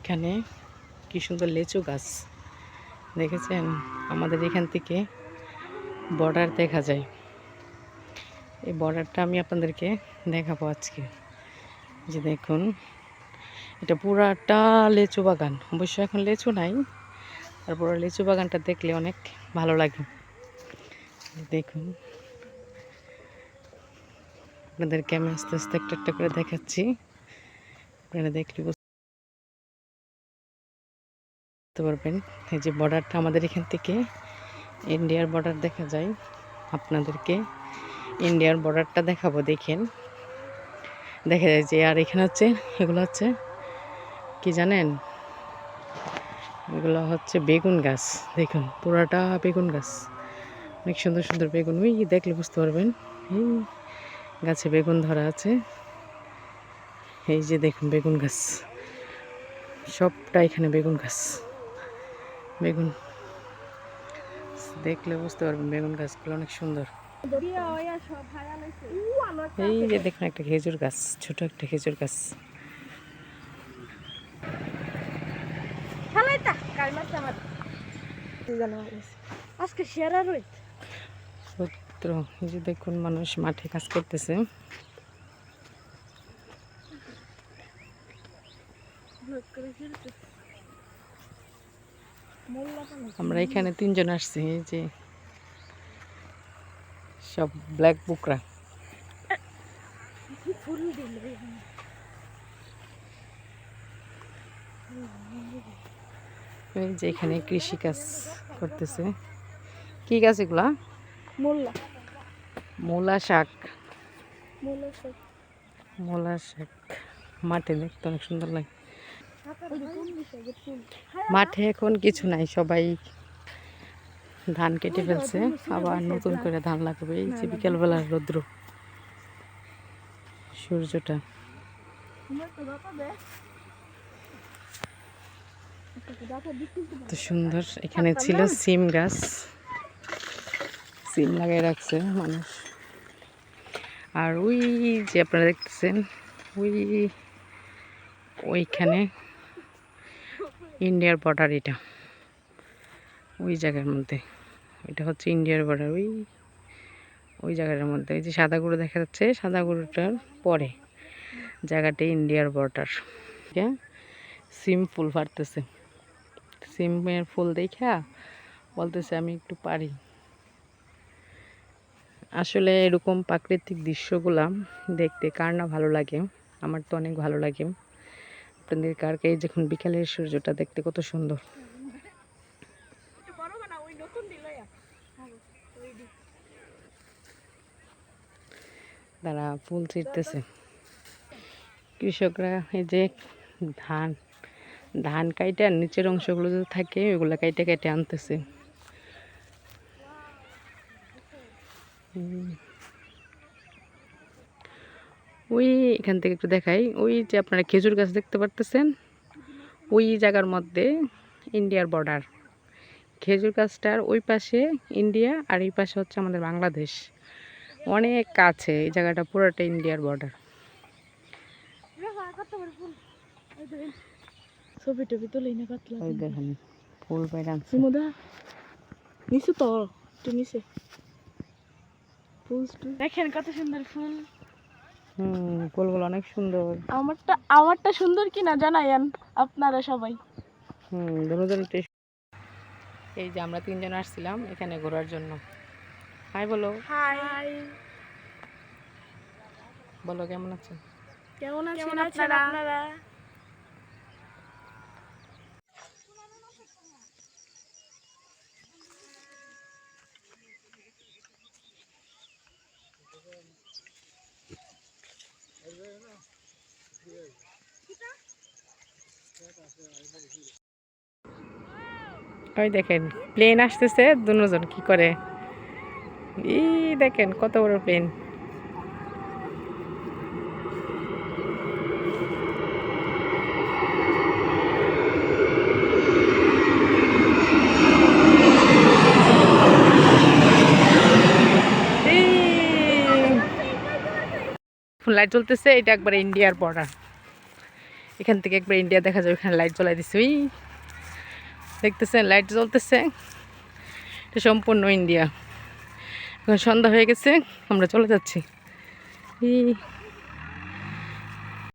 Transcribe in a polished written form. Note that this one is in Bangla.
এখানে কি সুন্দর লিচু গাছ দেখেছেন। আমাদের এখান থেকে বর্ডার দেখা যায়। এই বর্ডারটা আমি আপনাদেরকে দেখাবো আজকে। যে দেখুন, এটা পুরাটা লিচু বাগান। অবশ্য এখন লিচু নাই, তারপর লিচু বাগানটা দেখলে অনেক ভালো লাগে। দেখুন, আপনাদেরকে আমি আস্তে আস্তে একটা একটা করে দেখাচ্ছি। আপনারা দেখলে বুঝতে পারবেন। এই যে বর্ডারটা আমাদের এখান থেকে ইন্ডিয়ার বর্ডার দেখা যায়। আপনাদেরকে ইন্ডিয়ার বর্ডারটা দেখাবো, দেখেন। দেখা যায় যে আর এখানে হচ্ছে এগুলো হচ্ছে কি জানেন, এগুলো হচ্ছে বেগুন গাছ। দেখুন পুরাটা বেগুন গাছ, অনেক সুন্দর সুন্দর বেগুন। ওই দেখলে বুঝতে পারবেন, এই গাছে বেগুন ধরা আছে। এই যে দেখুন বেগুন গাছ, সবটা এখানে বেগুন গাছ। বেগুন দেখলে বুঝতে পারবেন বেগুন গাছগুলো অনেক সুন্দর। এই যে দেখুন একটা খেজুর গাছ, ছোট একটা খেজুর গাছ। এই যে দেখুন মানুষ মাঠে কাজ করতেছে। আমরা এখানে 3 জন আসছি। এই যে সব ব্ল্যাক বুকরা। এই যে এখানে কৃষি কাজ করতেছে। কি গাছ এগুলা? মূলা শাক। মূলা শাক মাঠে দেখতে অনেক সুন্দর লাগে। মাঠে এখন কিছু নাই, সবাই ধান কেটে ফেলছে, আবার নতুন করে ধান লাগবে। এই যে বিকেলবেলার রৌদ্র, সূর্যটা তো সুন্দর। এখানে ছিল সিম গাছ, সিম লাগাই রাখছে মানুষ। আর ওই যে আপনারা দেখতেছেন, ওইখানে ইন্ডিয়ার বর্ডার। এটা ওই জায়গার মধ্যে, এটা হচ্ছে ইন্ডিয়ার বর্ডার। ওই জায়গাটার মধ্যে এই যে সাদা গরু দেখা যাচ্ছে, সাদা গরুটার পরে জায়গাটা ইন্ডিয়ার বর্ডার। সিম ফুল ফাটতেছে, সিমের ফুল দেখা বলতেছে আমি একটু পারি। আসলে এরকম প্রাকৃতিক দৃশ্যগুলা দেখতে কার না ভালো লাগে, আমার তো অনেক ভালো লাগে। আপনাদের কার কে যখন বিকালের সূর্যটা দেখতে কত সুন্দর। তারা ফুল ছিঁড়তেছে কৃষকরা। এই যে ধান কাইটা নিচের অংশগুলো যদি থাকে ওইগুলো কাইটে কেটে আনতেছে। ওই এখান থেকে একটু দেখাই, ওই যে আপনারা খেজুর গাছ দেখতে পারতেছেন, ওই জায়গার মধ্যে ইন্ডিয়ার বর্ডার। খেজুর গাছটার ওই পাশে ইন্ডিয়া, আর এই পাশে হচ্ছে আমাদের বাংলাদেশ। অনেক কাছে এই জায়গাটা, পুরোটা ইন্ডিয়ার বর্ডার। ছবি টবি তুলে দেখেন ফুল বাইরে আনছে তো নিচে ফুল দেখেন কত সুন্দর ফুল। ফুলগুলো অনেক সুন্দর। আমারটা সুন্দর কিনা জানাইন আপনারা সবাই। এই যে আমরা 3 জন আসছিলাম এখানে ঘোরার জন্য। হাই বলো। হাই বলো কেমন আছেন? কেমন আছেন আপনারা? ওই দেখেন প্লেন আসতেছে, দুজন কি করে। এই দেখেন কত বড় প্লেন। লাইট জ্বলতেছে, এটা একবার ইন্ডিয়ার বর্ডার। এখান থেকে একবার ইন্ডিয়া দেখা যায়। ওখানে লাইট জ্বলাই দিছে, ওই দেখতেছেন লাইট জ্বলতেছে, এটা সম্পূর্ণ ইন্ডিয়া। এখন সন্ধ্যা হয়ে গেছে, আমরা চলে যাচ্ছি। এই